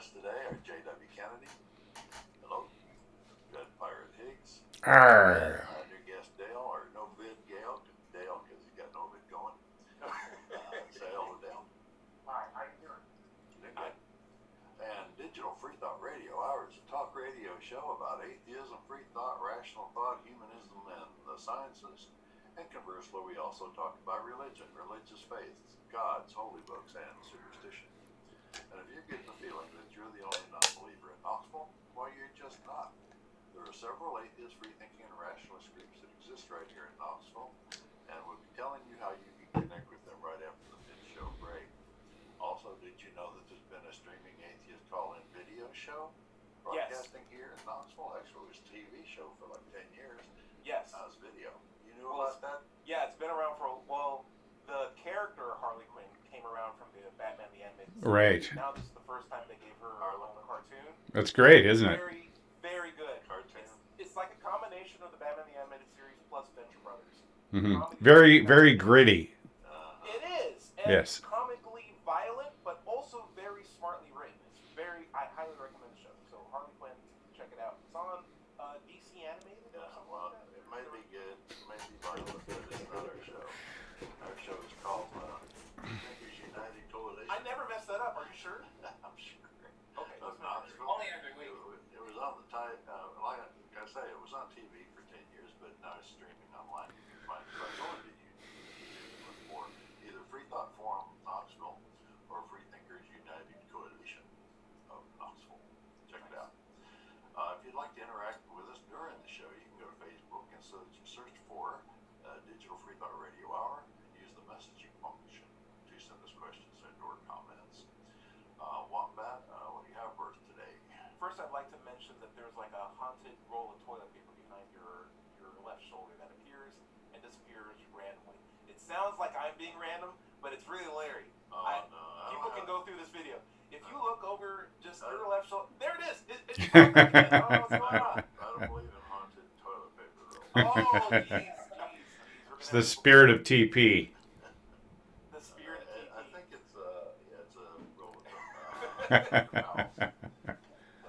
guests today are J.W. Kennedy. Hello. Red Pirate Higgs. Arr. And new guest Dale, or no vid Dale because he's got no vid going. Say hello, Dale. Hi, how you doing? Doing good. And Digital Freethought Radio Hour is a talk radio show about atheism, free thought, rational thought, humanism, and the sciences. And conversely, we also talk about religion, religious faiths, gods, holy books, and superstition. And if you're getting the feeling that you're the only non-believer in Knoxville, well, you're just not. There are several atheist, free-thinking, and rationalist groups that exist right here in Knoxville, and we'll be telling you how you can connect with them right after the mid-show break. Also, did you know that there's been a streaming atheist call-in video show broadcasting here in Knoxville? Actually, it was a TV show for like 10 years. Yes. Now it's video. You knew about that? Yeah, it's been around for the character Harley Quinn came around from the Batman the Animated Series. Right. Now this is the first time they gave her a cartoon. That's great, isn't it? Very, very good. Cartoon. It's like a combination of the Batman the Animated Series plus Venture Brothers. Mm-hmm. Very, very gritty. It is. And Yes. comically violent, but also very smartly written. I highly recommend the show. So Harley Quinn, check it out. It's on DC Animated. Yeah, well, it may be good, it may be violent, but it's not our show. Our show is called Thinkers United Coalition. I never messed that up. Are you sure? I'm sure. Okay. Of Knoxville. Only every week. It was on the like I say, it was on TV for 10 years, but now it's streaming online. You can find it by going to YouTube for either Freethought Forum Knoxville or Free Thinkers United Coalition of Knoxville. Check it out. If you'd like to interact with us during the show, you can go to Facebook and search for Digital Freethought Radio Hour and use the messaging function to send us questions and/or comments. Wombat, what do you have for us today? First, I'd like to mention that there's like a haunted roll of toilet paper behind your left shoulder that appears and disappears randomly. It sounds like I'm being random, but it's really Larry. People can go through this video. If you look over just your left shoulder, there it is. It's I don't know what's going on. I don't believe in haunted toilet paper rolls. Oh, jeez. It's the spirit of TP. The spirit of TP. I think it's a roll of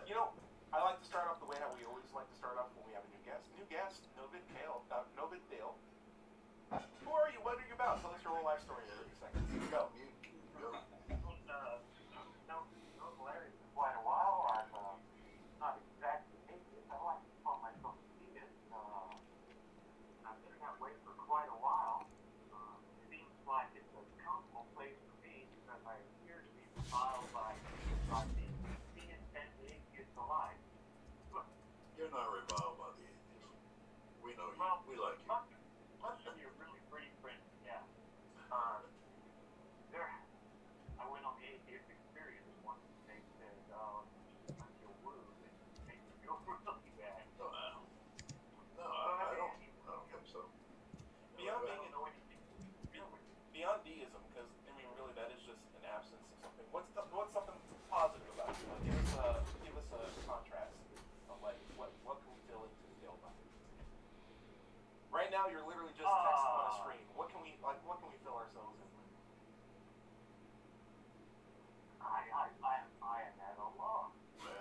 You know, I like to start off the way that we always like to start off when we have a new guest. New guest, no big Dale. Who are you? What are you about? Tell us your whole life story in 30 seconds. Go. Known Larry for quite a while. I'm not exactly atheist. I like to call myself atheist. I've been that way for quite a while. Seems like it's a comfortable place for me because I appear to be defiled by the atheist and the atheist alike. You're not reviled by the atheist. We know you. Well, We like you. Most of you are really pretty friends, yeah. I went on the atheist experience once and they said, you'll lose and make you feel really bad. No, I don't think so. Beyond I being don't know anything. beyond deism, because I mean, really, that is just an absence of something. What's something positive about you? Like, give us a contrast of like what can we fill into the Dale bucket? Right now, you're literally just texting on a screen. What can we fill ourselves in with? I am at a loss. May I?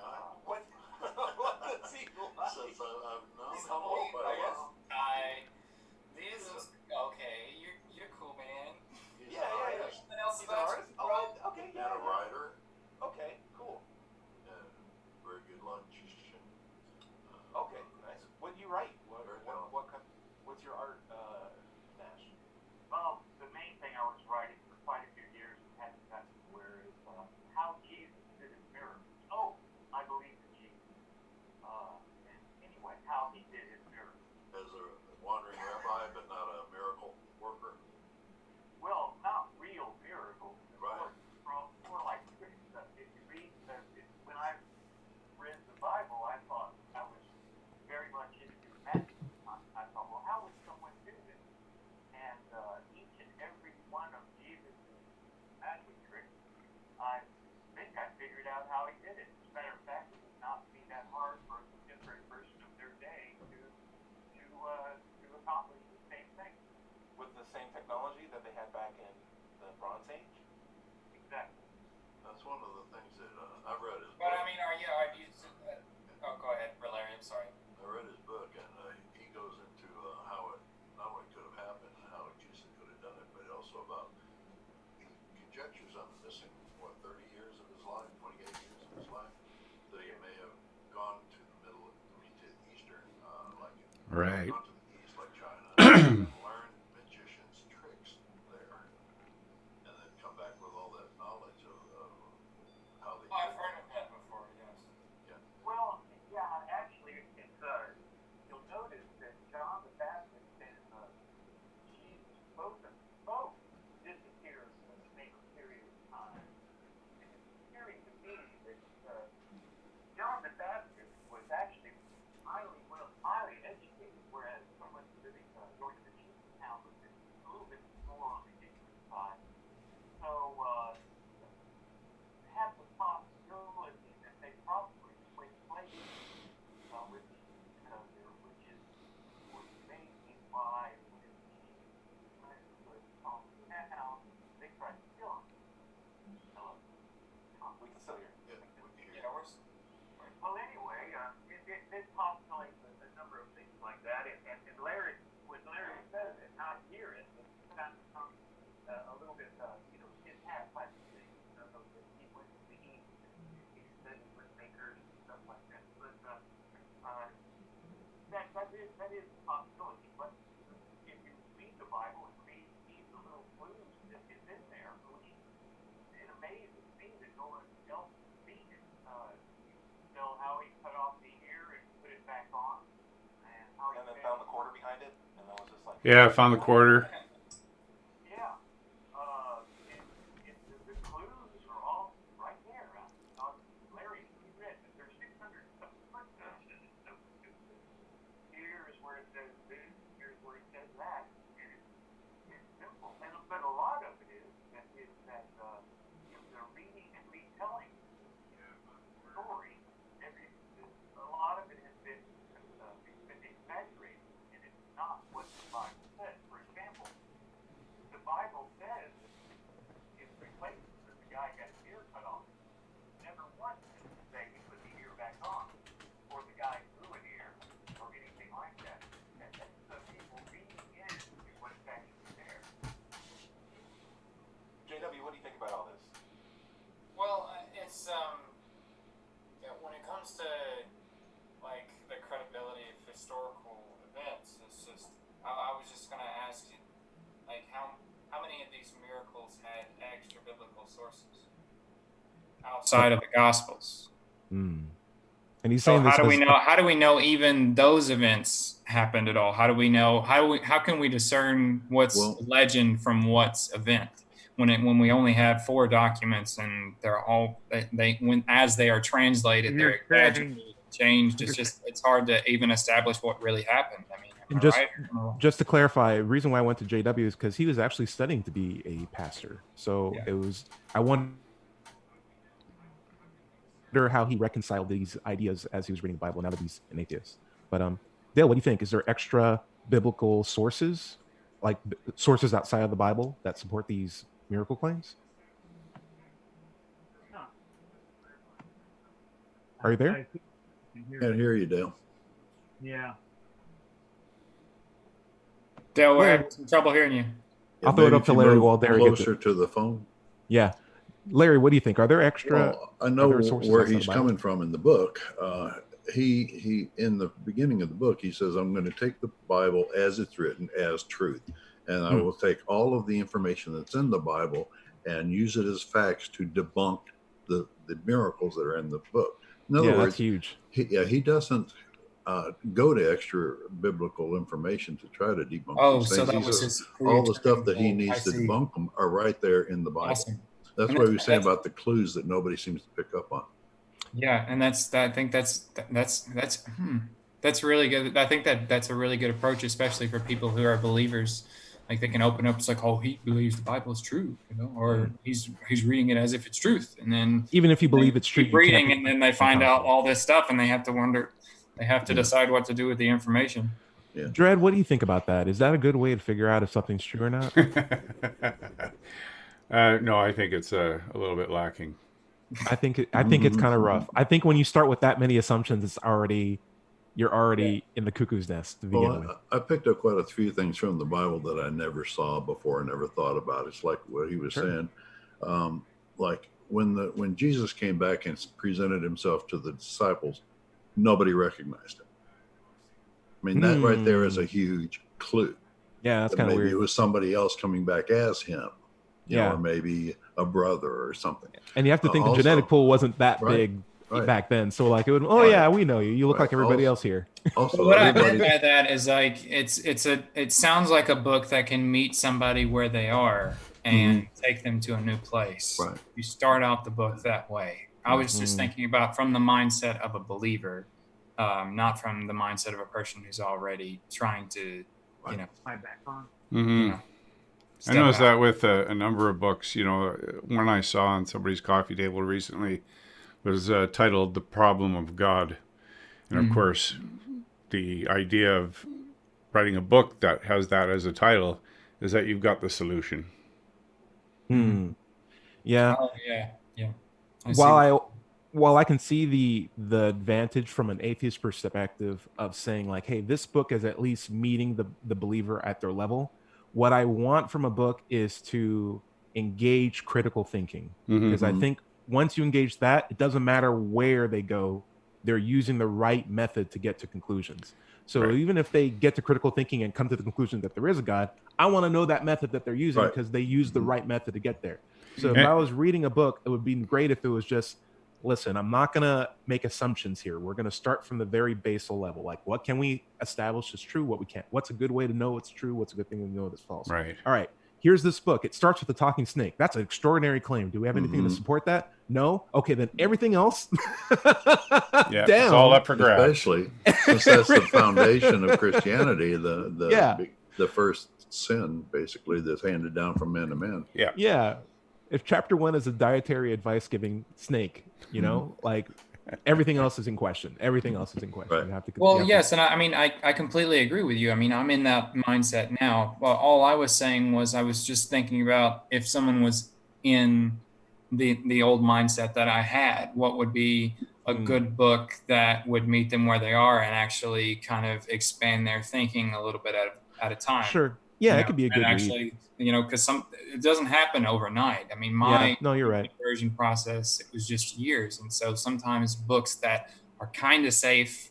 What? What does he like? Since I've known He's him humble, all my I guess. life. This is okay. You're cool, man. He's Yeah. an artist Something else He's an about artist? you, bro? Oh, okay, and a writer Okay, cool. and very good logician. Okay, nice. What do you write? Very What's your art, Nash? Well, the main thing I was writing for quite a few years and hadn't gotten to where is how Jesus did his miracles. Oh, I believe in Jesus. And anyway, how he did his miracles. As a wandering rabbi, but not a miracle worker. Well, not real miracles. Right. More like trick stuff. If you read, when I read the Bible, I thought I was very much into magic. I thought, well, how would someone do this? And each and every one of Jesus' magic tricks, I think I figured out how he did it. As a matter of fact, it would not be that hard for a contemporary person of their day to accomplish the same thing. With the same technology that they had back in the Bronze Age? Exactly. That's one of the things that I've read his But Right. Go to the East, like China, and learn magicians' tricks there, and then come back with all that knowledge of how they Oh, I've did heard that. of that before, yes. Yeah. Well, yeah, actually, it's you'll notice that John the Baptist and Jesus both disappeared in the same period of time. And it's appearing to me that John the Baptist was actually highly educated, whereas someone living going to the Jesus town was a little bit more on the ignorant side. So have the possibility that they probably switched places with each other, which is was maybe why when Jesus went to the town, they tried to kill him. Hello? We can still hear. Yeah, we can hear Yeah, you. Well, anyway, it postulates a number of things like that, and Larry, when Larry says it, not hear it, it kind of becomes a little bit, his hat type of thing. That he went to the East and he studied with makers and stuff like that. But that is a possibility. But if you read the Bible and read the little clues that is in there, which it amazes me that no one else has seen it. How he cut off the ear and put it back on, and how And he then found the quarter behind it, and that was just like. Yeah, I found the quarter. Yeah. The clues are all right there. Larry, you read that there's 600 footnotes in it. So here's where it says this, here's where it says that. And it's simple. But a lot of it is that the reading and retelling story. A lot of it has been exaggerated, and it's not what the Bible says. For example, the Bible says in three places that the guy got his ear cut off. Never once does it say he put the ear back on, or the guy grew an ear, or anything like that. That's the people reading into what's actually there. JW, what do you think about all this? Well, it's when it comes to like the credibility of historical events, it's just I was just gonna ask you, like how many of these miracles had extra biblical sources outside of the Gospels? And he's So saying this. how do we know even those events happened at all? How do we know? How can we discern what's legend from what's event? When we only have 4 documents and they're all as they are translated, they're exaggerated, changed. It's hard to even establish what really happened. I mean, And just to clarify, the reason why I went to JW is because he was actually studying to be a pastor. So I wonder how he reconciled these ideas as he was reading the Bible. Now that he's an atheist, but Dale, what do you think? Is there extra biblical sources, like sources outside of the Bible, that support these miracle claims? Are you there? Can't hear you, Dale. Yeah. Dale, we're having some trouble hearing you. I'll throw it up to Larry while Larry gets closer to the phone. Yeah, Larry, what do you think? Are there extra? Well, I know where he's coming from in the book. He in the beginning of the book, he says, "I'm going to take the Bible as it's written as truth, and I will take all of the information that's in the Bible and use it as facts to debunk the miracles that are in the book." In other words, that's huge. He doesn't go to extra biblical information to try to debunk these things. So that was his all the stuff that he needs to debunk them are right there in the Bible. Awesome. That's what he was saying about the clues that nobody seems to pick up on. Yeah, and I think that's really good. I think that's a really good approach, especially for people who are believers. Like they can open up, it's like, oh, he believes the Bible is true, or he's reading it as if it's truth, and then even if you believe it's true, keep reading, and then they find out all this stuff, and they have to wonder, they have to decide what to do with the information. Yeah. Dread, what do you think about that? Is that a good way to figure out if something's true or not? No, I think it's a little bit lacking. I think it's kind of rough. I think when you start with that many assumptions, you're already in the cuckoo's nest to begin with. I picked up quite a few things from the Bible that I never saw before, never thought about. It's like what he was saying. Like when Jesus came back and presented himself to the disciples, nobody recognized him. I mean, that right there is a huge clue. Yeah, that's That kind of maybe weird. it was somebody else coming back as him, you know, Yeah. or maybe a brother or something. And you have to think the Also- genetic pool wasn't that Right, big right. back then. So like it would, oh Right. yeah, we know you. You look Right. like everybody Also- else here. Also, What I meant everybody, by that is like it sounds like a book that can meet somebody where they are and take them to a new place. Right. You start out the book that way. I was just thinking about from the mindset of a believer, not from the mindset of a person who's already trying to, you know, you know, I step noticed out. that with a number of books. You know, one I saw on somebody's coffee table recently was titled "The Problem of God," and of course, the idea of writing a book that has that as a title is that you've got the solution. Yeah. Oh yeah. I see that. While I can see the advantage from an atheist perspective of saying like, hey, this book is at least meeting the believer at their level. What I want from a book is to engage critical thinking, because I think once you engage that, it doesn't matter where they go, they're using the right method to get to conclusions. So Right. even if they get to critical thinking and come to the conclusion that there is a God, I want to know that method that they're using, Right. because they use the right method to get there. So if And- I was reading a book, it would be great if it was just, listen, I'm not going to make assumptions here. We're going to start from the very basal level. Like, what can we establish is true? What we can't? What's a good way to know it's true? What's a good thing to know that's false? Right. All right. Here's this book. It starts with the talking snake. That's an extraordinary claim. Do we have anything to support that? No. Okay, then everything else. Yeah, down. it's all up for grabs. especially since that's the foundation of Christianity, the first sin basically that's handed down from men to men. Yeah. If chapter 1 is a dietary advice giving snake, you know, like everything else is in question. Everything else is in question. Right. You have to, Well, you have to- yes, and I mean, I completely agree with you. I mean, I'm in that mindset now. Well, all I was saying was I was just thinking about if someone was in the old mindset that I had, what would be a good book that would meet them where they are and actually kind of expand their thinking a little bit at a time. Sure. Yeah, You it know, could be a good and read. actually, you know, because it doesn't happen overnight. I mean, Yeah, my no, you're right. conversion process, it was just years, and so sometimes books that are kind of safe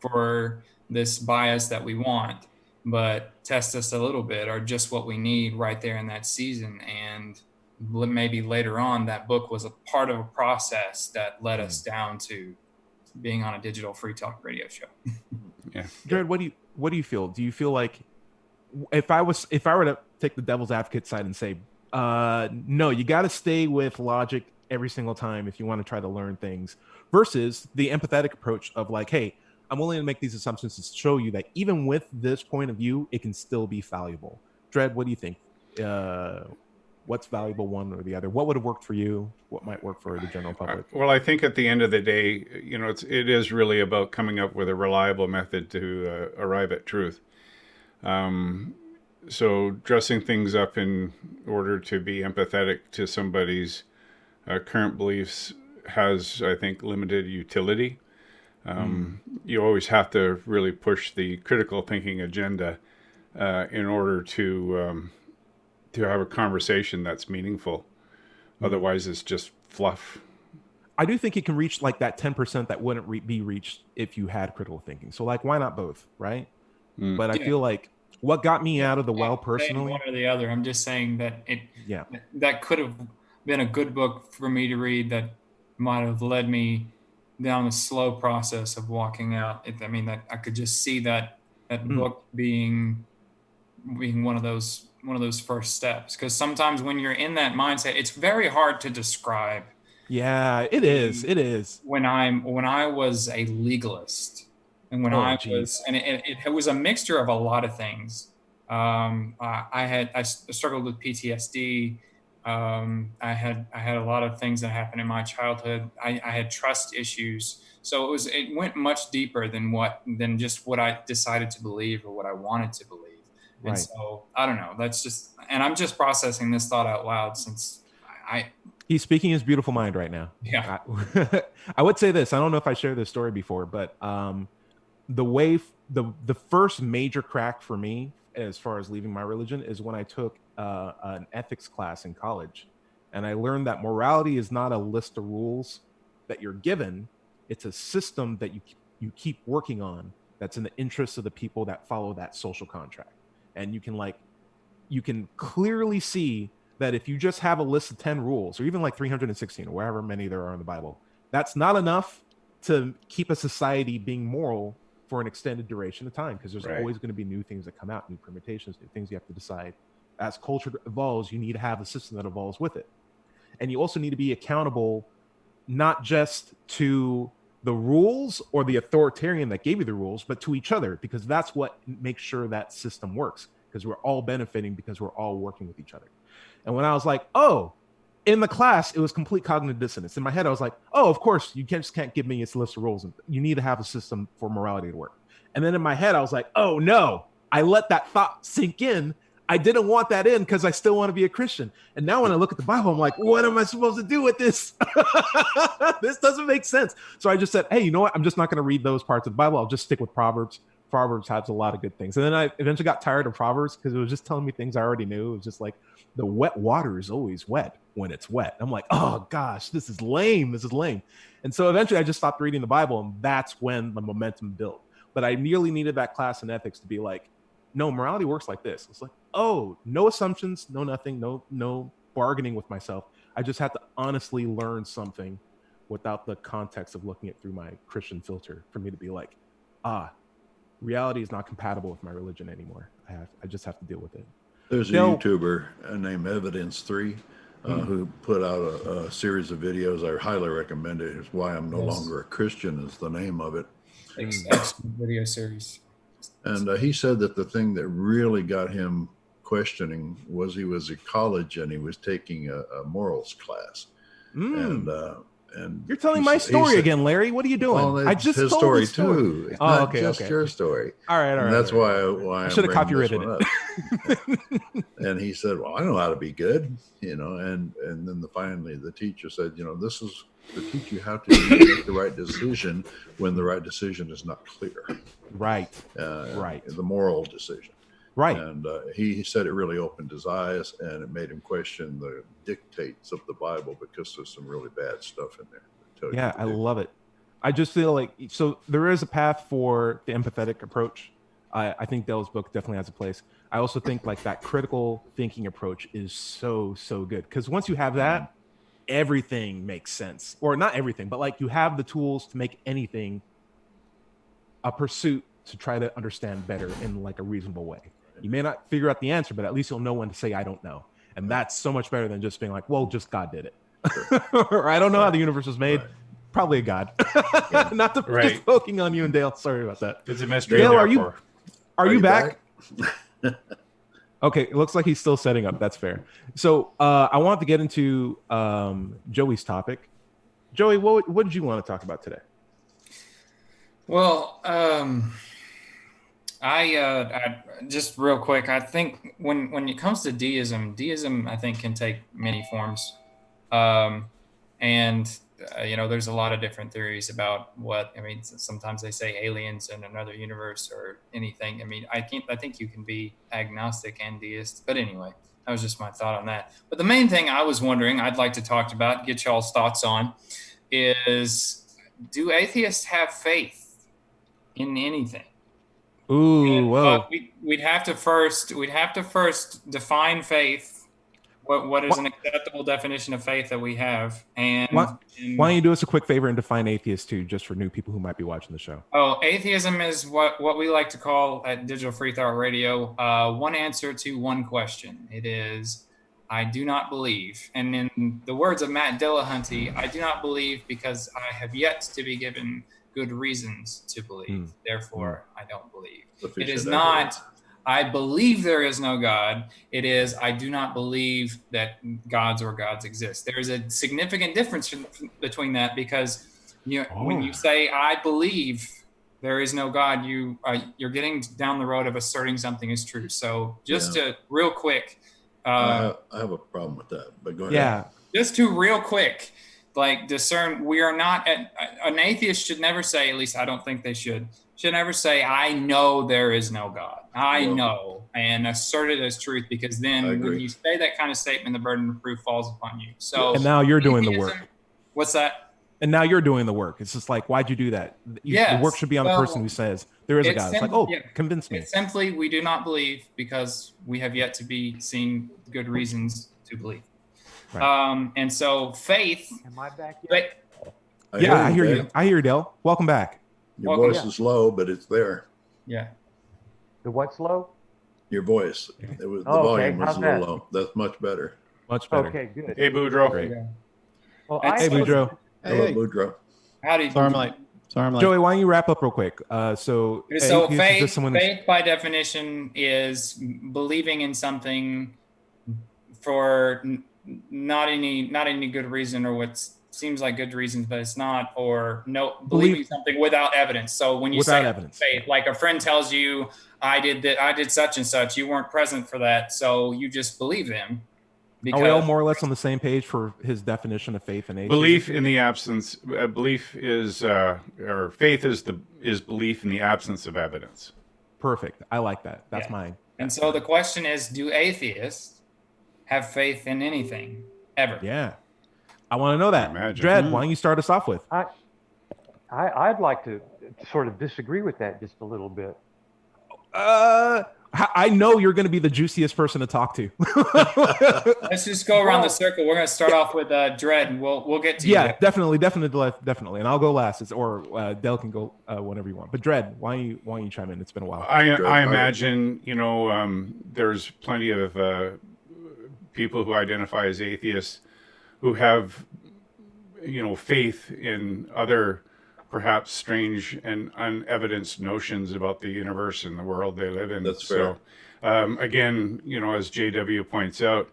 for this bias that we want, but test us a little bit, are just what we need right there in that season. And maybe later on, that book was a part of a process that led us down to being on a digital free talk radio show. Yeah. Jared, what do you feel? Do you feel like if I were to take the devil's advocate side and say, no, you got to stay with logic every single time if you want to try to learn things, versus the empathetic approach of like, hey, I'm willing to make these assumptions to show you that even with this point of view, it can still be valuable. Dred, what do you think? What's valuable, one or the other? What would have worked for you? What might work for the general public? Well, I think at the end of the day, you know, it is really about coming up with a reliable method to arrive at truth. So dressing things up in order to be empathetic to somebody's current beliefs has, I think, limited utility. You always have to really push the critical thinking agenda in order to have a conversation that's meaningful. Otherwise, it's just fluff. I do think it can reach like that 10% that wouldn't be reached if you had critical thinking. So like, why not both, right? But I feel like what got me out of the well personally, one or the other. I'm just saying that that could have been a good book for me to read that might have led me down the slow process of walking out. I mean, that I could just see that book being one of those first steps, because sometimes when you're in that mindset, it's very hard to describe. Yeah, it is. When I was a legalist, and when I was a mixture of a lot of things. I struggled with PTSD. I had a lot of things that happened in my childhood. I had trust issues. So it went much deeper than just what I decided to believe or what I wanted to believe. And Right. so I don't know. And I'm just processing this thought out loud since he's speaking his beautiful mind right now. Yeah. I would say this. I don't know if I shared this story before, but the first major crack for me as far as leaving my religion is when I took an ethics class in college, and I learned that morality is not a list of rules that you're given; it's a system that you keep working on that's in the interests of the people that follow that social contract. And you can clearly see that if you just have a list of 10 rules, or even like 316 or wherever many there are in the Bible, that's not enough to keep a society being moral for an extended duration of time, because there's always going to be new things that come out, new permutations, new things you have to decide. As culture evolves, you need to have a system that evolves with it. And you also need to be accountable, not just to the rules or the authoritarian that gave you the rules, but to each other, because that's what makes sure that system works, because we're all benefiting because we're all working with each other. And when I was like, oh, in the class, it was complete cognitive dissonance. In my head, I was like, oh, of course, you just can't give me a list of rules. You need to have a system for morality to work. And then in my head, I was like, oh, no, I let that thought sink in. I didn't want that in because I still want to be a Christian. And now when I look at the Bible, I'm like, what am I supposed to do with this? This doesn't make sense. So I just said, hey, you know what? I'm just not going to read those parts of the Bible. I'll just stick with Proverbs. Proverbs has a lot of good things. And then I eventually got tired of Proverbs because it was just telling me things I already knew. It was just like, the wet water is always wet when it's wet. I'm like, oh gosh, this is lame. This is lame. And so eventually I just stopped reading the Bible, and that's when the momentum built. But I nearly needed that class in ethics to be like, no, morality works like this. It's like, oh, no assumptions, no nothing, no bargaining with myself. I just have to honestly learn something without the context of looking at through my Christian filter for me to be like, reality is not compatible with my religion anymore. I just have to deal with it. There's a YouTuber named Evidence3 who put out a series of videos. I highly recommend it. It's Why I'm No Longer a Christian is the name of it. Excellent video series. And he said that the thing that really got him questioning was he was at college and he was taking a morals class. And you're telling my story again, Larry. What are you doing? Well, I just his told story his story too. It's oh, not okay, just okay. your story. All right. And that's why I should have copyrighted it. And he said, "Well, I know how to be good, you know." And then finally, the teacher said, "You know, this is to teach you how to make the right decision when the right decision is not clear." Right. The moral decision. Right. And he said it really opened his eyes, and it made him question the dictates of the Bible, because there's some really bad stuff in there. Yeah, I love it. I just feel like, so there is a path for the empathetic approach. I think Dell's book definitely has a place. I also think like that critical thinking approach is so good, because once you have that, everything makes sense. Or not everything, but like you have the tools to make anything a pursuit to try to understand better in like a reasonable way. You may not figure out the answer, but at least you'll know when to say, I don't know. And that's so much better than just being like, well, just God did it. Or I don't know how the universe was made. Probably a God. Not to just poking on you and Dale. Sorry about that. It's a mystery. Dale, are you back? Okay, it looks like he's still setting up. That's fair. So I want to get into Joey's topic. Joey, what did you want to talk about today? Well, I just real quick, I think when it comes to deism, I think can take many forms. There's a lot of different theories about sometimes they say aliens in another universe or anything. I think you can be agnostic and deist, but anyway, that was just my thought on that. But the main thing I was wondering, I'd like to talk about, get y'all's thoughts on, is do atheists have faith in anything? Ooh, whoa. We'd have to first define faith. What is an acceptable definition of faith that we have? And why don't you do us a quick favor and define atheist too, just for new people who might be watching the show? Oh, atheism is what we like to call at Digital Freethought Radio, one answer to one question. It is, I do not believe. And in the words of Matt Dillahunty, I do not believe because I have yet to be given good reasons to believe. Therefore, I don't believe. It is not, I believe there is no God. It is, I do not believe that gods exist. There is a significant difference between that, because when you say, I believe there is no God, you're getting down the road of asserting something is true. So to real quick. I have a problem with that, but go ahead. Yeah. Just to real quick, discern, we are not, an atheist should never say, at least I don't think they should never say, I know there is no God. I know, and assert it as truth, because then when you say that kind of statement, the burden of proof falls upon you. So, and now you're doing the work. What's that? And now you're doing the work. It's just like, why'd you do that? The work Yes. should be on the person who says there is a God. It's like, oh, convince me. It's simply we do not believe because we have yet to be seen good reasons to believe. Right. And so faith. Am I back yet? I hear you. I hear you, Dale. Welcome back. Your voice is low, but it's there. Yeah. The what's low? Your voice. It was the volume was a little low. That's much better. Much better. Okay, good. Hey, Boudreaux. Great. Well, hey, Boudreaux. Hello, Boudreaux. Howdy. Sorry, I'm late. Joey, why don't you wrap up real quick? So faith by definition is believing in something for not any good reason, or what seems like good reasons, but it's not, or believing something without evidence. So when you say evidence, faith, like a friend tells you, I did such and such, you weren't present for that, so you just believe them. Are we all more or less on the same page for his definition of faith and atheism? Belief in the absence. Belief is, or faith is belief in the absence of evidence. Perfect. I like that. That's mine. And so the question is, do atheists have faith in anything ever? Yeah, I want to know that. Dred, why don't you start us off with? I'd like to sort of disagree with that just a little bit. I know you're going to be the juiciest person to talk to. Let's just go around the circle. We're going to start off with Dred, and we'll get to you. Yeah, definitely. And I'll go last. Or Del can go whenever you want. But Dred, why don't you chime in? It's been a while. I imagine there's plenty of people who identify as atheists who have faith in other perhaps strange and unevidenced notions about the universe and the world they live in. That's fair. So, again, as JW points out,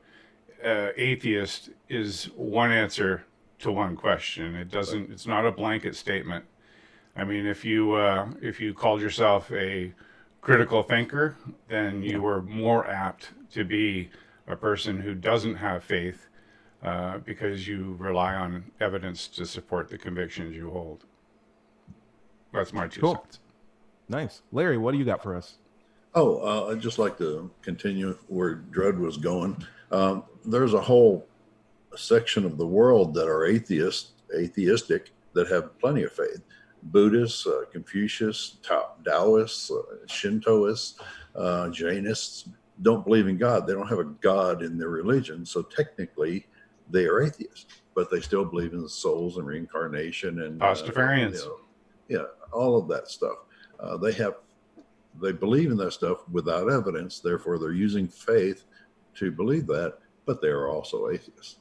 atheist is one answer to one question. It's not a blanket statement. I mean, if you called yourself a critical thinker, then you were more apt to be a person who doesn't have faith because you rely on evidence to support the convictions you hold. That's my 2 cents. Nice. Larry, what do you got for us? I'd just like to continue where Dred was going. There's a whole section of the world that are atheistic, that have plenty of faith. Buddhists, Confucius, Taoists, Shintoists, Jainists don't believe in God. They don't have a God in their religion. So technically, they are atheists, but they still believe in souls and reincarnation and Pastafarians. All of that stuff. They believe in that stuff without evidence. Therefore, they're using faith to believe that, but they are also atheists.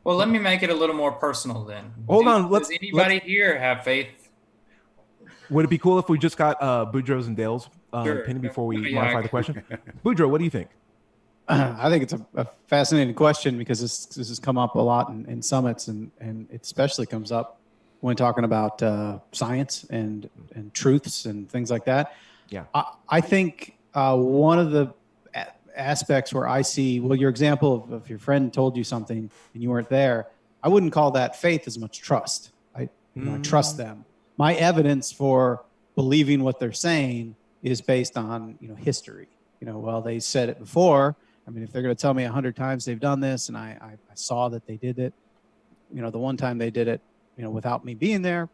Well, let me make it a little more personal then. Does anybody here have faith? Would it be cool if we just got Boudreaux's and Dale's opinion before we modify the question? Boudreaux, what do you think? I think it's a fascinating question because this has come up a lot in summits, and it especially comes up when talking about science and truths and things like that. Yeah, I think one of the aspects where I see, your example of your friend told you something and you weren't there, I wouldn't call that faith as much trust. I trust them. My evidence for believing what they're saying is based on history. They said it before. I mean, if they're going to tell me 100 times they've done this and I saw that they did it, the one time they did it, without me being there,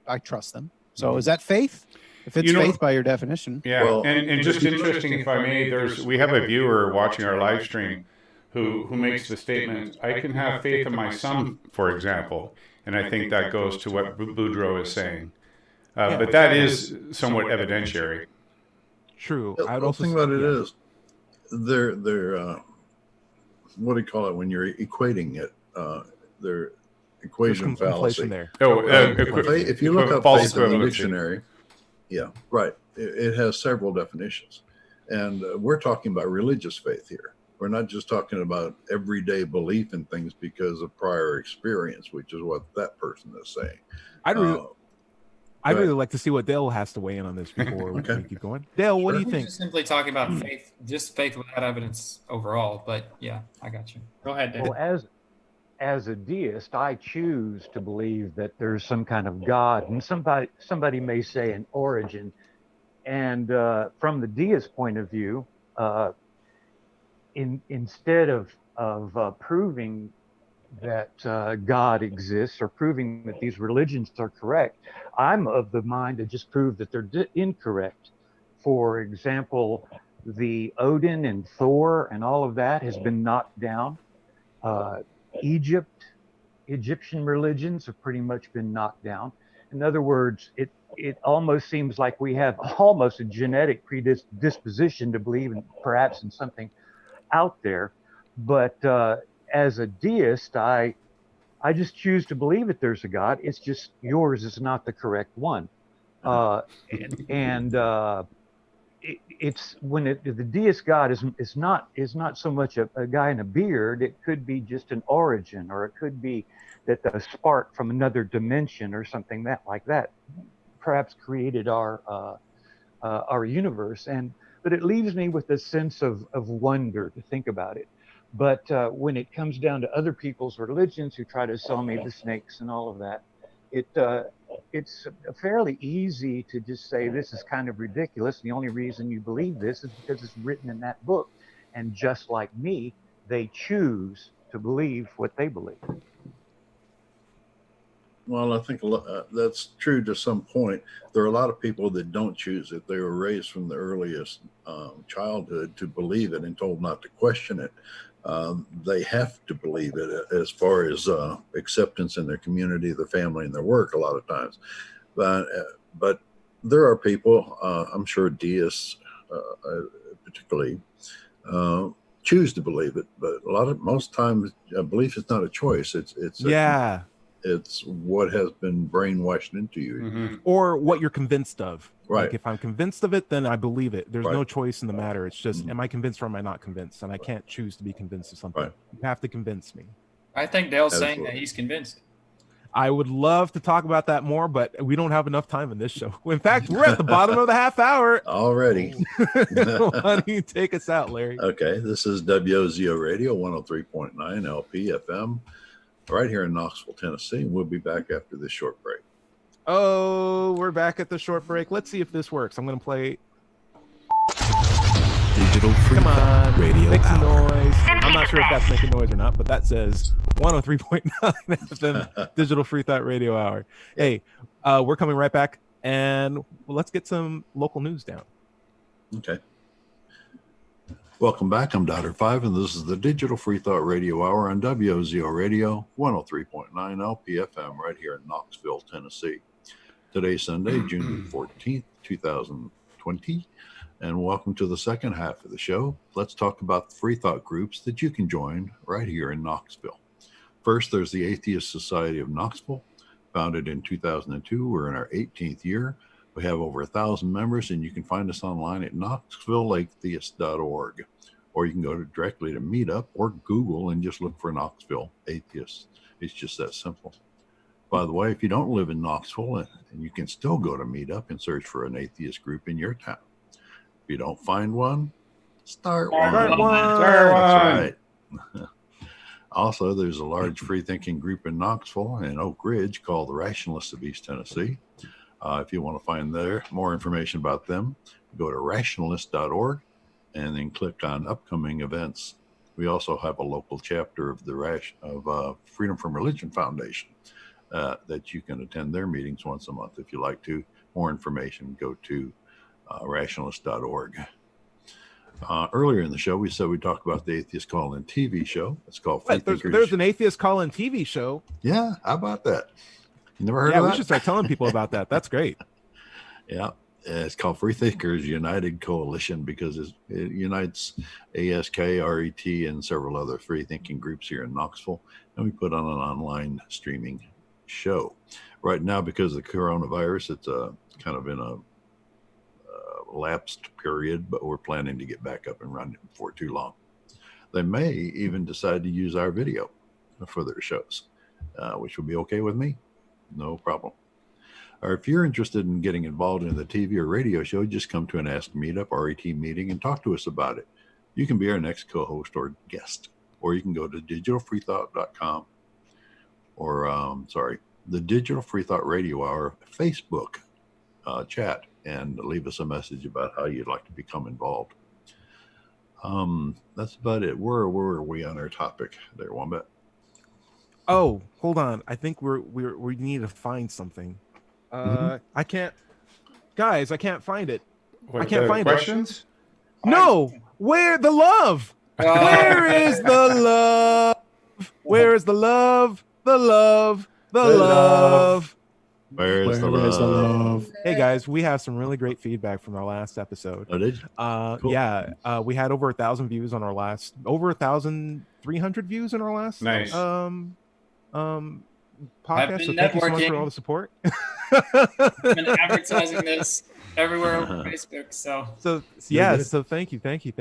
I trust them. So is that faith? If it's faith by your definition. Yeah, well, and just interesting, if I may, we have a viewer watching our live stream who makes the statement, I can have faith in my son, for example. And I think that goes to what Boudreaux is saying. But that is somewhat evidentiary. True. I would also think about it is they're what do you call it when you're equating it? They're equation fallacy. There. If you look up faith in the dictionary, it has several definitions, and we're talking about religious faith here. We're not just talking about everyday belief in things because of prior experience, which is what that person is saying. I'd really like to see what Dale has to weigh in on this before we keep going. Dale, what do you think? Just simply talking about faith, just faith without evidence overall. But yeah, I got you. Go ahead, Dale. Well, as a deist, I choose to believe that there's some kind of God, and somebody may say an origin. And from the deist point of view, instead of proving that God exists or proving that these religions are correct. I'm of the mind to just prove that they're incorrect. For example, the Odin and Thor and all of that has been knocked down. Uh, Egyptian religions have pretty much been knocked down. In other words, it almost seems like we have almost a genetic predisposition to believe in perhaps in something out there. But as a deist, I just choose to believe that there's a God. It's just yours is not the correct one. And it's when the deist God is not so much a guy in a beard. It could be just an origin, or it could be that the spark from another dimension or something like that perhaps created our universe. But it leaves me with a sense of wonder to think about it. But when it comes down to other people's religions who try to sell me the snakes and all of that, it's fairly easy to just say this is kind of ridiculous. The only reason you believe this is because it's written in that book. And just like me, they choose to believe what they believe. Well, I think that's true to some point. There are a lot of people that don't choose it. They were raised from the earliest childhood to believe it and told not to question it. They have to believe it as far as acceptance in their community, their family, and their work a lot of times. But there are people, I'm sure deists particularly, choose to believe it. But most times, belief is not a choice. It's what has been brainwashed into you. Or what you're convinced of. Right. Like if I'm convinced of it, then I believe it. There's no choice in the matter. It's just, am I convinced or am I not convinced? And I can't choose to be convinced of something. You have to convince me. I think Dale's saying that he's convinced. I would love to talk about that more, but we don't have enough time in this show. In fact, we're at the bottom of the half hour already. Why don't you take us out, Larry? Okay. This is WOZO Radio 103.9 LP FM. Right here in Knoxville, Tennessee. We'll be back after this short break. Oh, we're back at the short break. Let's see if this works. I'm going to play Digital Freethought Radio make some Hour. noise. I'm not sure if that's making noise or not, but that says 103.9 FM Digital Freethought Radio Hour. Hey, we're coming right back, and let's get some local news down. Okay. Welcome back. I'm Dr. Five, and this is the Digital Freethought Radio Hour on WOZO Radio 103.9 LPFM right here in Knoxville, Tennessee. Today's Sunday, June 14th, 2020, and welcome to the second half of the show. Let's talk about the Freethought groups that you can join right here in Knoxville. First, there's the Atheist Society of Knoxville, founded in 2002. We're in our 18th year. We have over 1,000 members, and you can find us online at knoxvilleatheist.org, or you can go directly to Meetup or Google and just look for Knoxville Atheists. It's just that simple. By the way, if you don't live in Knoxville, and you can still go to Meetup and search for an atheist group in your town. If you don't find one, start one. That's right. Also, there's a large free-thinking group in Knoxville and Oak Ridge called the Rationalists of East Tennessee. If you want to find more information about them, go to rationalist.org and then click on upcoming events. We also have a local chapter of the Freedom from Religion Foundation that you can attend their meetings once a month if you like to. More information, go to rationalist.org. Earlier in the show, we said we'd talk about the Atheist Call-In TV show. It's called Freethinkers. There's an Atheist Call-In TV show. Yeah, how about that? You never heard of that? Yeah, we should start telling people about that. That's great. Yeah, it's called Freethinkers United Coalition because it unites ASK, RET, and several other free-thinking groups here in Knoxville. And we put on an online streaming show. Right now, because of the coronavirus, it's kind of in a lapsed period, but we're planning to get back up and running before too long. They may even decide to use our video for their shows, which will be okay with me. No problem. Or if you're interested in getting involved in the TV or radio show, just come to an Ask Meetup RET meeting and talk to us about it. You can be our next co-host or guest, or you can go to digitalfreethought.com or, the Digital Freethought Radio Hour Facebook chat and leave us a message about how you'd like to become involved. That's about it. Where were we on our topic there, Wombat? Oh, hold on. I think we need to find something. I can't, guys. I can't find it. What, I can't find questions? it. No, where the love? Where is the love? Where is the love? The love. The love. Where's the love? Hey guys, we have some really great feedback from our last episode. Oh, did you? Cool. Yeah, we had over 1,000 views on our last, over 1,300 views in our last Nice. podcast. I've So been thank you so much networking. for all the support. I've been advertising this everywhere over Facebook. So yeah, so thank you. Thank you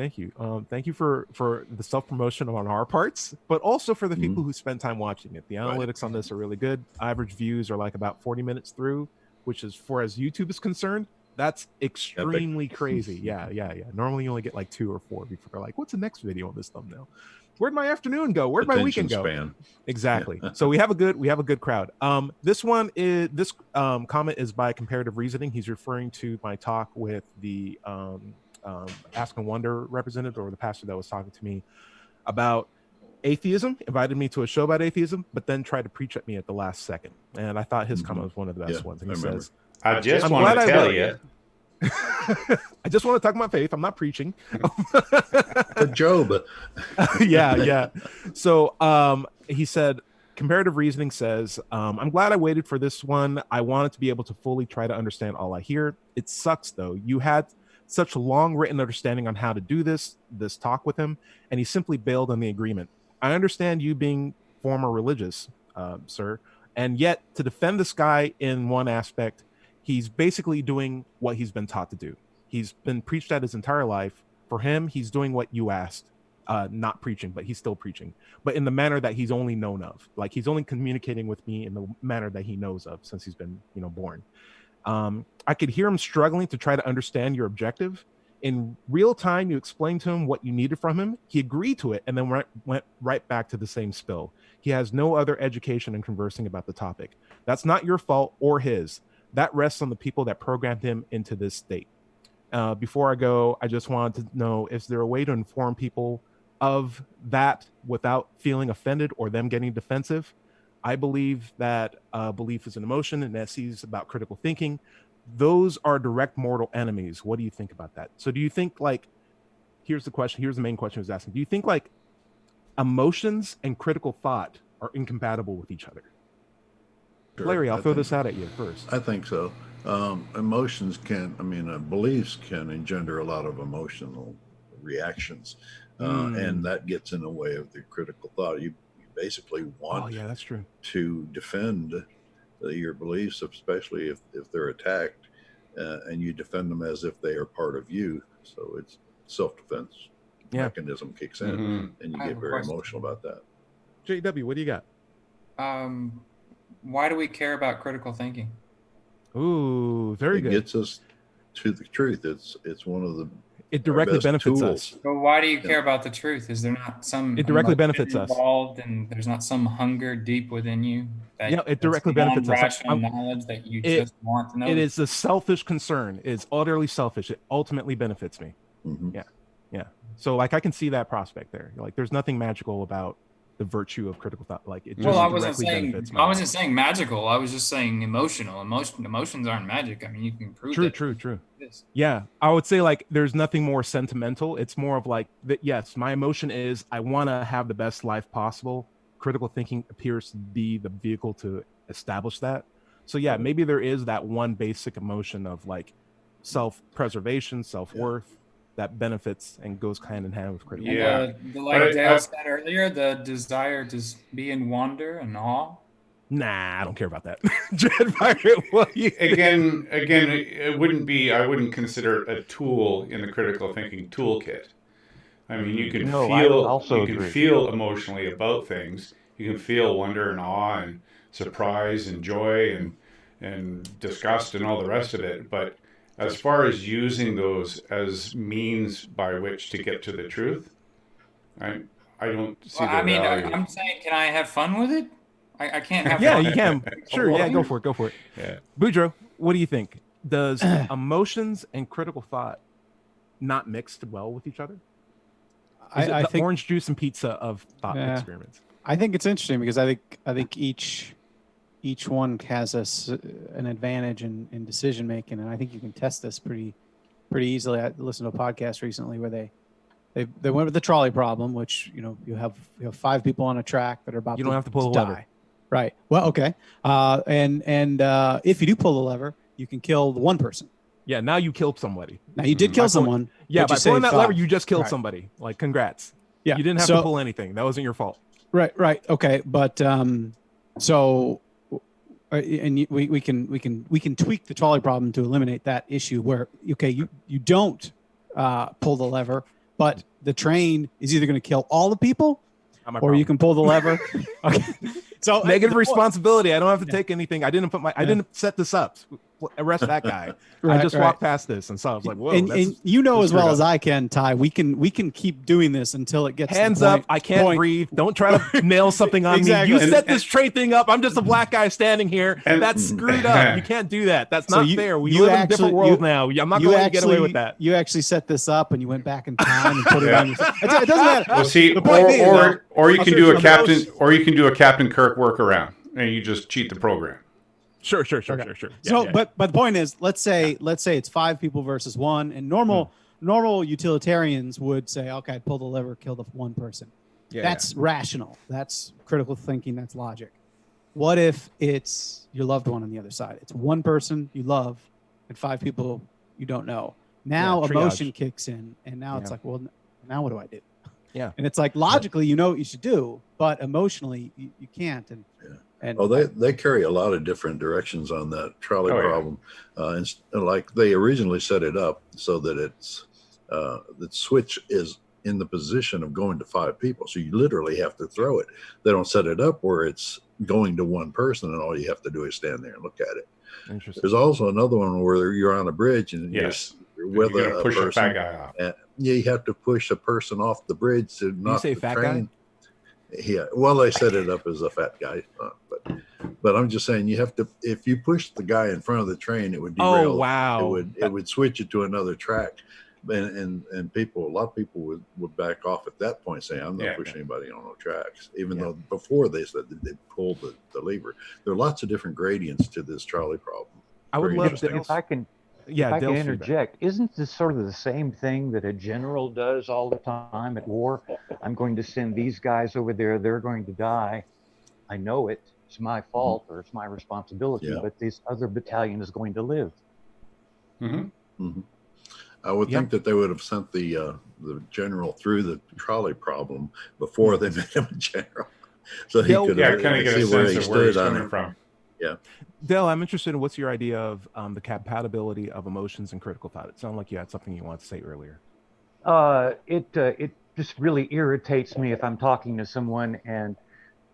for the self promotion on our parts, but also for the people who spend time watching it. The analytics on this are really good. Average views are like about 40 minutes through, which is, for as YouTube is concerned, that's extremely crazy. Yeah. Normally you only get like 2 or 4 before they're like, what's the next video on this thumbnail? Where'd my afternoon go? Where'd my weekend go? Span. Exactly. So we have a good crowd. This comment is by Comparative Reasoning. He's referring to my talk with the Ask and Wonder representative, or the pastor that was talking to me about atheism, invited me to a show about atheism, but then tried to preach at me at the last second. And I thought his comment was one of the best ones. And he says, I just want to tell you. I just want to talk about faith. I'm not preaching. But Job. yeah. So he said, Comparative Reasoning says, I'm glad I waited for this one. I wanted to be able to fully try to understand all I hear. It sucks though. You had such a long written understanding on how to do this talk with him, and he simply bailed on the agreement. I understand you being former religious, sir, and yet to defend this guy in one aspect, he's basically doing what he's been taught to do. He's been preached at his entire life. For him, he's doing what you asked, not preaching, but he's still preaching, but in the manner that he's only known of. Like, he's only communicating with me in the manner that he knows of since he's been, born. I could hear him struggling to try to understand your objective. In real time, you explained to him what you needed from him. He agreed to it and then went right back to the same spill. He has no other education in conversing about the topic. That's not your fault or his. That rests on the people that programmed him into this state. Before I go, I just wanted to know, is there a way to inform people of that without feeling offended or them getting defensive? I believe that belief is an emotion, and SE is about critical thinking. Those are direct mortal enemies. What do you think about that? So do you think, like, here's the main question I was asking. Do you think, like, emotions and critical thought are incompatible with each other? Sure. Larry, I'll throw this out at you first. I think so. Emotions beliefs can engender a lot of emotional reactions, and that gets in the way of the critical thought. You basically want that's true. to defend your beliefs, especially if they're attacked, and you defend them as if they are part of you. So it's self-defense mechanism kicks in, and you get very emotional about that. JW, what do you got? Why do we care about critical thinking? Ooh, very good. It gets us to the truth. It's one of the It directly benefits tools. us. But why do you care about the truth? Is there not some It directly benefits us. involved, and there's not some hunger deep within you? It directly benefits us. Rational knowledge that you just want to know. It is a selfish concern. It's utterly selfish. It ultimately benefits me. Mm-hmm. Yeah. So, like, I can see that prospect there. Like, there's nothing magical about the virtue of critical thought. Like, it just I wasn't saying magical. I was just saying emotional. Emotions aren't magic. I mean, you can prove it. True. Yeah, I would say, like, there's nothing more sentimental. It's more of like that. Yes, my emotion is I want to have the best life possible. Critical thinking appears to be the vehicle to establish that. So yeah, maybe there is that one basic emotion of, like, self-preservation, self-worth that benefits and goes hand in hand with critical. Like Dale said earlier, the desire to be in wonder and awe. Nah, I don't care about that. Again, it wouldn't be. I wouldn't consider it a tool in the critical thinking toolkit. I mean, you can feel emotionally about things. You can feel wonder and awe and surprise and joy and disgust and all the rest of it. But as far as using those as means by which to get to the truth, I don't see the value. I'm saying, can I have fun with it? I can't have fun. Yeah, you can. Sure, yeah, go for it. Yeah. Boudreaux, what do you think? Does emotions and critical thought not mixed well with each other? I think orange juice and pizza of thought experiments. I think it's interesting because I think each one has an advantage in decision making, and I think you can test this pretty easily. I listened to a podcast recently where they went with the trolley problem, which you have 5 people on a track that are about You don't have to pull the die. lever. Right. Well, okay. And if you do pull the lever, you can kill the one person. Yeah, now you killed somebody. Now you did kill someone. Yeah, but by you pulling saved that lever, 5. you just killed Right. somebody. Like, congrats. Yeah. You didn't have to pull anything. That wasn't your fault. Right. Okay. But so, and we can tweak the trolley problem to eliminate that issue where you don't pull the lever, but the train is either going to kill all the people, or you can pull the lever. Okay. So negative responsibility. I don't have to take anything. I didn't set this up. Arrest that guy. I just walked past this and saw. I was like, whoa. And as well as I can, Ty, we can keep doing this until it gets hands to the point, up. I can't breathe. Don't try to nail something on Exactly. me. You set this train thing up. I'm just a black guy standing here. And that's screwed up. You can't do that. That's not fair. We live in a different world now. I'm not going to get away with that. You actually set this up and you went back in time and put it on yourself. It doesn't matter. Well, see, or you can do a Captain Kirk workaround and you just cheat the program. Sure. So, but the point is, let's say it's 5 people versus 1, and normal utilitarians would say, okay, pull the lever, kill the one person. That's rational. That's critical thinking. That's logic. What if it's your loved one on the other side? It's one person you love and 5 people you don't know. Now emotion kicks in, and now it's like, well, now what do I do? Yeah. And it's like logically, you know what you should do, but emotionally you can't. And they carry a lot of different directions on that trolley problem. And like they originally set it up so that it's the switch is in the position of going to 5 people. So you literally have to throw it. They don't set it up where it's going to one person and all you have to do is stand there and look at it. Interesting. There's also another one where you're on a bridge and you're with a push person. a fat guy off. And you have to push a person off the bridge to knock the fat train. Guy? Yeah, well, they set it up as a fat guy, but I'm just saying you have to. If you push the guy in front of the train, it would derail. Oh wow! It would switch it to another track, and a lot of people would back off at that point, saying, "I'm not pushing anybody on no tracks," even though before they said that they pulled the lever. There are lots of different gradients to this trolley problem. I would love to. If I can interject, isn't this sort of the same thing that a general does all the time at war? I'm going to send these guys over there. They're going to die. I know it. It's my fault or it's my responsibility, but this other battalion is going to live. Mm-hmm. Mm-hmm. I would think that they would have sent the general through the trolley problem before they made him a general. So he could kind of get a sense of where he's coming from. Yeah. Dale, I'm interested in what's your idea of the compatibility of emotions and critical thought. It sounded like you had something you wanted to say earlier. It just really irritates me if I'm talking to someone and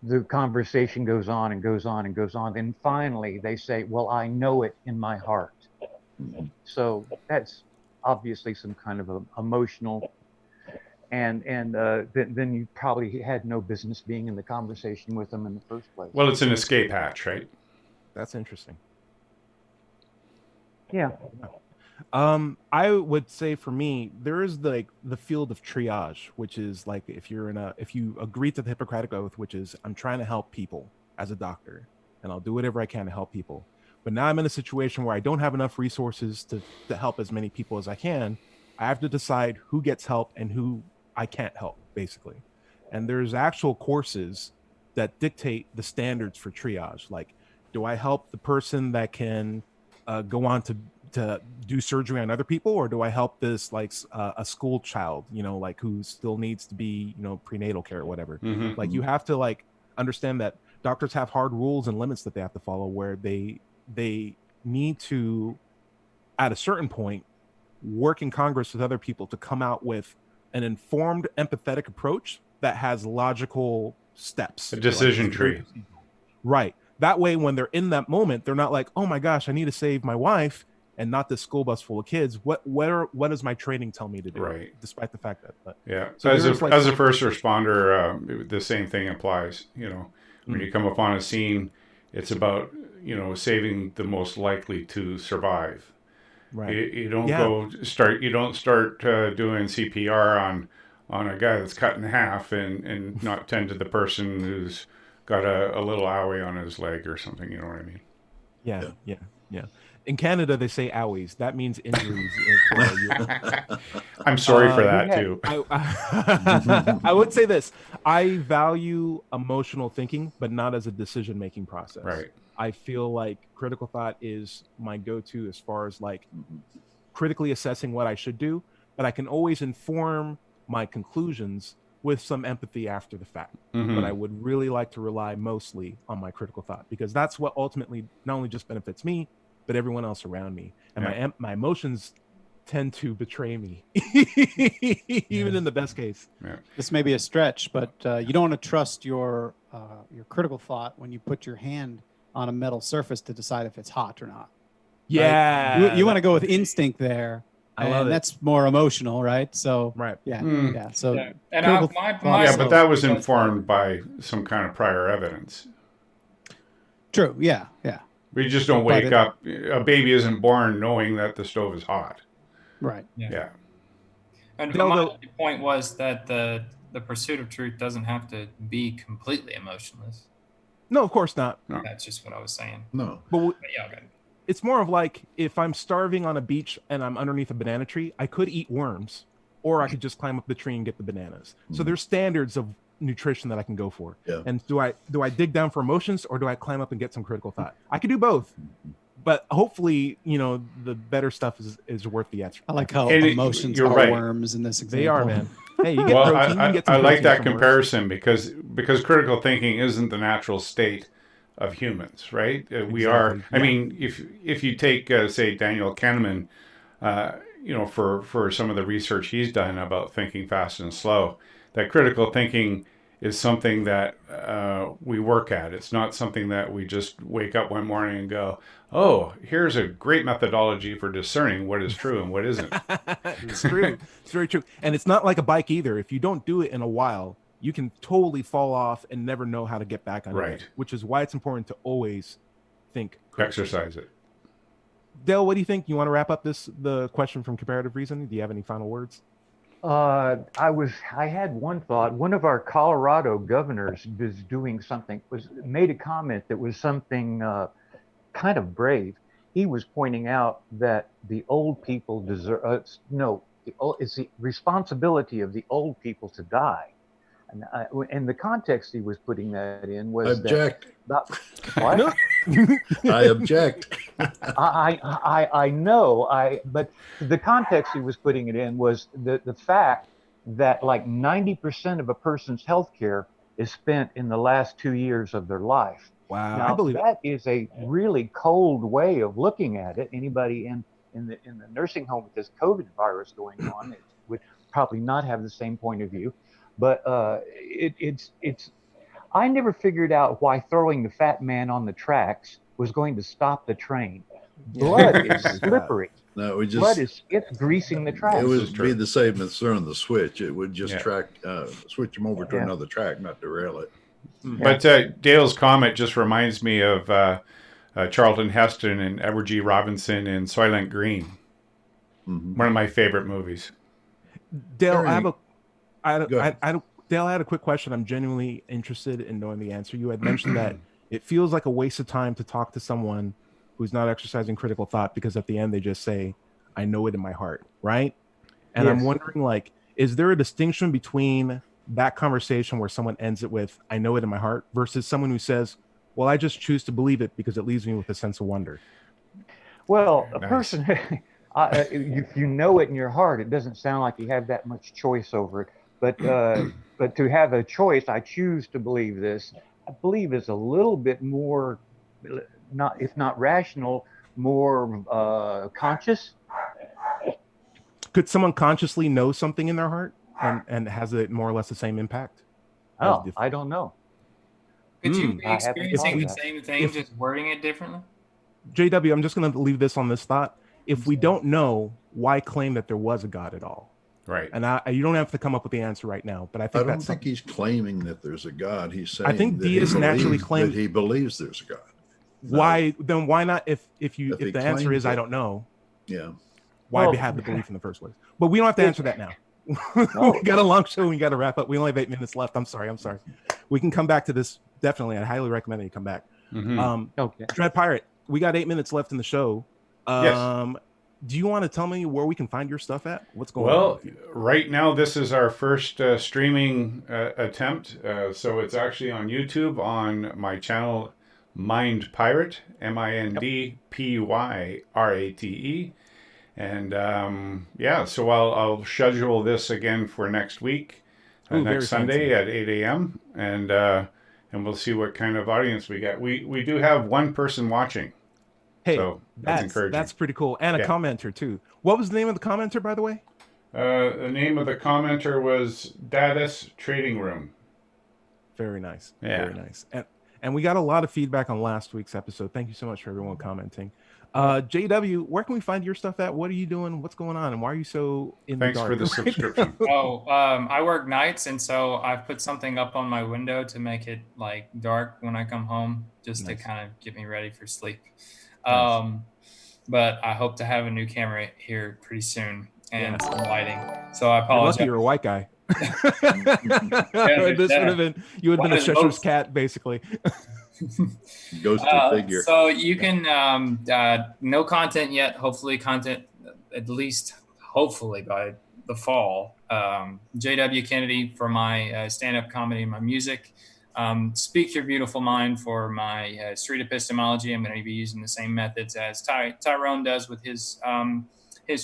the conversation goes on and goes on and goes on. And finally they say, well, I know it in my heart. So that's obviously some kind of emotional and then you probably had no business being in the conversation with them in the first place. Well, it's an escape hatch, right? That's interesting. Yeah. I would say for me, there is the field of triage, which is like if you agree to the Hippocratic Oath, which is I'm trying to help people as a doctor, and I'll do whatever I can to help people. But now I'm in a situation where I don't have enough resources to help as many people as I can. I have to decide who gets help and who I can't help, basically. And there's actual courses that dictate the standards for triage. Like, do I help the person that can go on to do surgery on other people, or do I help this a school child, like who still needs to be, prenatal care or whatever? Mm-hmm. Like you have to understand that doctors have hard rules and limits that they have to follow, where they need to, at a certain point, work in Congress with other people to come out with an informed, empathetic approach that has logical steps. A decision tree. Right. That way, when they're in that moment, they're not like, oh my gosh, I need to save my wife and not this school bus full of kids. What does my training tell me to do? Right. Despite the fact that. So as a first responder, the same thing applies. When you come upon a scene, it's about, saving the most likely to survive. Right. You don't start doing CPR on a guy that's cut in half and not tend to the person who's got a little owie on his leg or something. You know what I mean? Yeah. In Canada, they say owies. That means injuries. I'm sorry for that had- too. I would say this. I value emotional thinking, but not as a decision-making process. Right. I feel like critical thought is my go-to as far as like critically assessing what I should do, but I can always inform my conclusions with some empathy after the fact. Mhm. But I would really like to rely mostly on my critical thought, because that's what ultimately not only just benefits me, but everyone else around me. And my emotions tend to betray me, even in the best case. Yeah. This may be a stretch, but you don't want to trust your critical thought when you put your hand on a metal surface to decide if it's hot or not. Yeah. You want to go with instinct there. I love it. That's more emotional, right? So Right. yeah, Mm. yeah. So Yeah. And critical my thought- Yeah, but that was informed by some kind of prior evidence. true. Yeah, yeah. We just don't But wake up. A baby isn't born knowing that the stove is hot. Right. Yeah. And They'll my go- point was that the pursuit of truth doesn't have to be completely emotionless. No, of course not. No. That's just what I was saying. No. But But yeah, okay. it's more of like if I'm starving on a beach and I'm underneath a banana tree, I could eat worms, or I could just climb up the tree and get the bananas. So there's standards of nutrition that I can go for. Yeah. And do I dig down for emotions, or do I climb up and get some critical thought? I could do both. But hopefully, the better stuff is worth the effort. I like how And emotions you're are right. worms in this example. They are, man. Hey, you get Well, protein, you can get some I like protein that from worms. comparison because critical thinking isn't the natural state of humans, right? We are. Exactly. I Yeah. mean, if you take say Daniel Kahneman, for some of the research he's done about thinking fast and slow, that critical thinking is something that we work at. It's not something that we just wake up one morning and go, oh, here's a great methodology for discerning what is true and what isn't. It's true. It's very true. And it's not like a bike either. If you don't do it in a while, you can totally fall off and never know how to get back on Right. it, which is why it's important to always think. critically. Exercise it. Dale, what do you think? You want to wrap up the question from Comparative Reason? Do you have any final words? I had one thought. One of our Colorado governors was doing something, made a comment that was something kind of brave. He was pointing out that the old people deserve, it's the responsibility of the old people to die. And the context he was putting that in was Object. What? I object. I know, but the context he was putting it in was the fact that like 90% of a person's health care is spent in the last 2 years of their life. Wow, Now, I believe it. that is a really cold way of looking at it. Anybody in the nursing home with this COVID virus going on would probably not have the same point of view. But it's I never figured out why throwing the fat man on the tracks was going to stop the train. Blood is slippery. No, we Blood just. it's greasing the tracks. It is would true. be the same as throwing the switch. It would just Yeah. switch them over to Yeah. another track, not derail it. But Dale's comment just reminds me of Charlton Heston and Edward G. Robinson in Soylent Green. Mhm. One of my favorite movies. Dale, Go ahead. Dale, I had a quick question. I'm genuinely interested in knowing the answer. You had mentioned that it feels like a waste of time to talk to someone who's not exercising critical thought because at the end they just say, I know it in my heart, right? And I'm Yes. wondering, like, is there a distinction between that conversation where someone ends it with, I know it in my heart, versus someone who says, well, I just choose to believe it because it leaves me with a sense of wonder? Well, a Nice. person, if you know it in your heart, it doesn't sound like you have that much choice over it. But to have a choice, I choose to believe this. I believe is a little bit more, if not rational, more conscious. Could someone consciously know something in their heart and has it more or less the same impact? Oh, I don't know. Could you be I haven't experiencing thought the of that. same thing, just wording it differently? JW, I'm just going to leave this on this thought. If we don't know, why claim that there was a God at all? Right. And you don't have to come up with the answer right now, but I I think don't that's think he's claiming that there's a God. He's saying I think that he deists naturally believes claim- that he believes there's a God. why not if he the answer claims is I it. don't know, Yeah. why Well, have the belief in the first place? But we don't have to answer that now. We got a long show. We got to wrap up. We only have 8 minutes left. I'm sorry. We can come back to this. Definitely. I highly recommend that you come back. Okay. Dread Pirate, we got 8 minutes left in the show. Yes. Do you want to tell me where we can find your stuff at? What's going on? Well, right now, this is our first streaming attempt. So it's actually on YouTube on my channel, Mind Pirate, MINDPYRATE. And so I'll schedule this again for next week, next Sunday at 8 a.m. And we'll see what kind of audience we get. We do have one person watching. Hey, so that's encouraging. That's pretty cool. And a commenter, too. What was the name of the commenter, by the way? The name of the commenter was Dadis Trading Room. Very nice. Yeah. Very nice. And we got a lot of feedback on last week's episode. Thank you so much for everyone commenting. JW, where can we find your stuff at? What are you doing? What's going on? And why are you so in the dark? Thanks for the subscription. I work nights, and so I've put something up on my window to make it like dark when I come home, just to kind of get me ready for sleep. But I hope to have a new camera here pretty soon and some lighting. So I apologize. You're a white guy. This would have been, you would have been a Cheshire's cat, basically. Ghosted figure. So you can no content yet. Hopefully content at least hopefully by the fall. JW Kennedy for my stand-up comedy and my music. Speak Your Beautiful Mind for my street epistemology. I'm going to be using the same methods as Tyrone does with his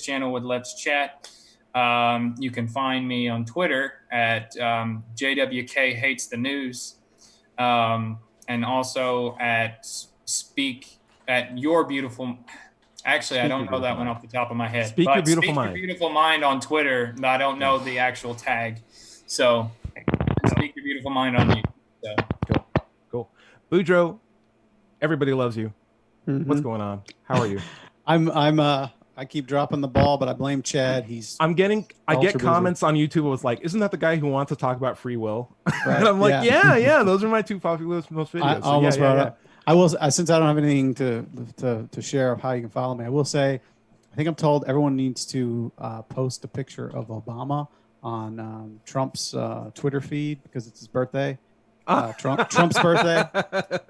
channel with Let's Chat. You can find me on Twitter at JWK Hates the News, and also at Speak at Your Beautiful. Actually, I don't know that one off the top of my head. Speak Your Beautiful Mind. Speak Your Beautiful Mind on Twitter. I don't know the actual tag. So Speak Your Beautiful Mind on YouTube. So. Cool. Boudreaux, everybody loves you. What's going on? How are you? I keep dropping the ball, but I blame Chad. I get comments on YouTube. It was like, isn't that the guy who wants to talk about free will? Right. And I'm like, yeah, those are my two popular most videos. I almost brought it up. I will, since I don't have anything to share of how you can follow me, I will say, I think I'm told everyone needs to post a picture of Obama on Trump's Twitter feed because it's his birthday. Trump's birthday.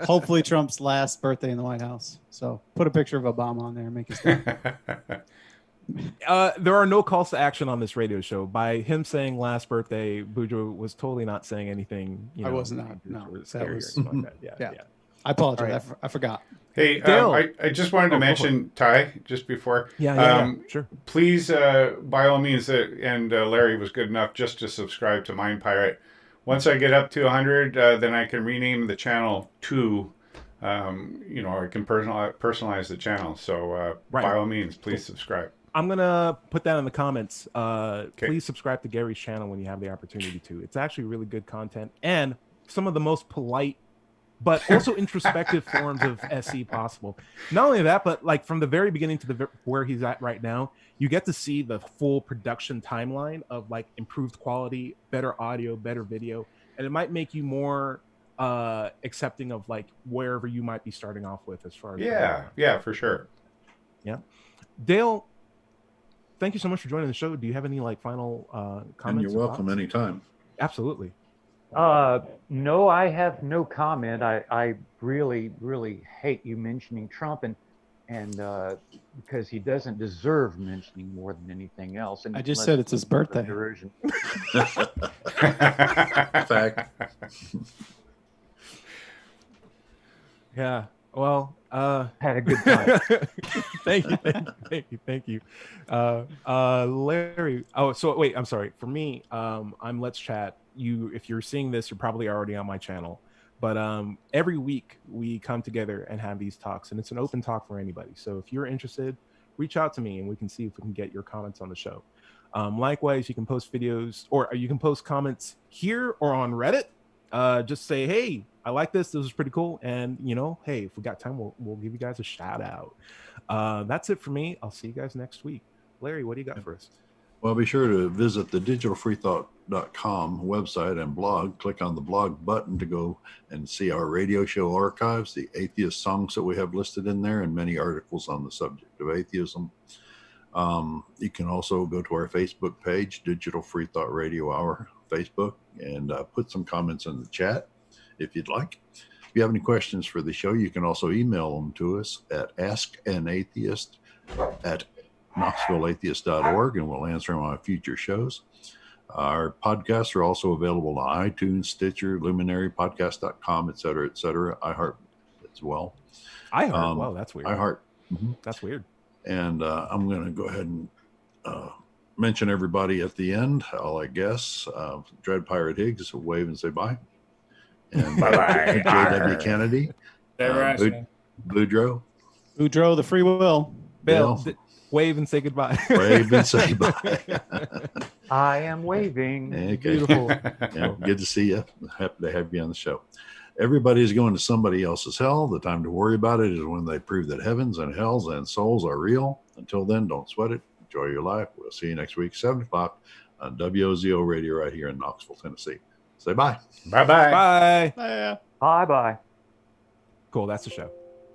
Hopefully Trump's last birthday in the White House. So put a picture of Obama on there and make his day. There are no calls to action on this radio show. By him saying last birthday, Boudreaux was totally not saying anything. I was not. No, that was something like that. Yeah. I apologize. Right. I forgot. Hey, I just wanted to mention, Ty, just before. Sure. Please, by all means, and Larry was good enough just to subscribe to Mind Pirate. Once I get up to 100, then I can rename the channel to, I can personalize the channel. So by all means, please subscribe. I'm going to put that in the comments. Please subscribe to Gary's channel when you have the opportunity to. It's actually really good content and some of the most polite but also introspective forms of SE possible. Not only that, but like from the very beginning to where he's at right now, you get to see the full production timeline of like improved quality, better audio, better video, and it might make you more accepting of like wherever you might be starting off with as far as for sure. Yeah. Dale, thank you so much for joining the show. Do you have any like final comments? And you're welcome anytime. Absolutely. No, I have no comment. I really, really hate you mentioning Trump and because he doesn't deserve mentioning more than anything else. And I just said it's his birthday. Fact. Yeah. Well, had a good time. Thank you. Larry. Oh, so wait, I'm sorry. For me, I'm Let's Chat. If you're seeing this, you're probably already on my channel. But every week we come together and have these talks, and it's an open talk for anybody. So if you're interested, reach out to me and we can see if we can get your comments on the show. Likewise, you can post videos or you can post comments here or on Reddit. Just say, hey, I like this. This is pretty cool. And, hey, if we got time, we'll give you guys a shout out. That's it for me. I'll see you guys next week. Larry, what do you got for us? Well, be sure to visit the digitalfreethought.com website and blog. Click on the blog button to go and see our radio show archives, the atheist songs that we have listed in there, and many articles on the subject of atheism. You can also go to our Facebook page, Digital Free Thought Radio Hour, Facebook, and put some comments in the chat if you'd like. If you have any questions for the show, you can also email them to us at askanatheist@knoxvilleatheist.org, and we'll answer them on future shows. Our podcasts are also available on iTunes, Stitcher, Luminary, podcast.com, et cetera, iHeart as well. iHeart? Wow, that's weird. iHeart. That's weird. And I'm going to go ahead and mention everybody at the end, I guess. Dread Pirate Higgs, wave and say bye. And Bye-bye. J.W. Kennedy. Boudreaux. Boudreaux, the free will. Bill, wave and say goodbye. Wave and say bye. I am waving. Okay. Beautiful. Yeah, good to see you. Happy to have you on the show. Everybody's going to somebody else's hell. The time to worry about it is when they prove that heavens and hells and souls are real. Until then, don't sweat it. Enjoy your life. We'll see you next week, 7 o'clock on WOZO Radio right here in Knoxville, Tennessee. Say bye. Bye-bye. Bye. Yeah. Bye-bye. Cool. That's the show.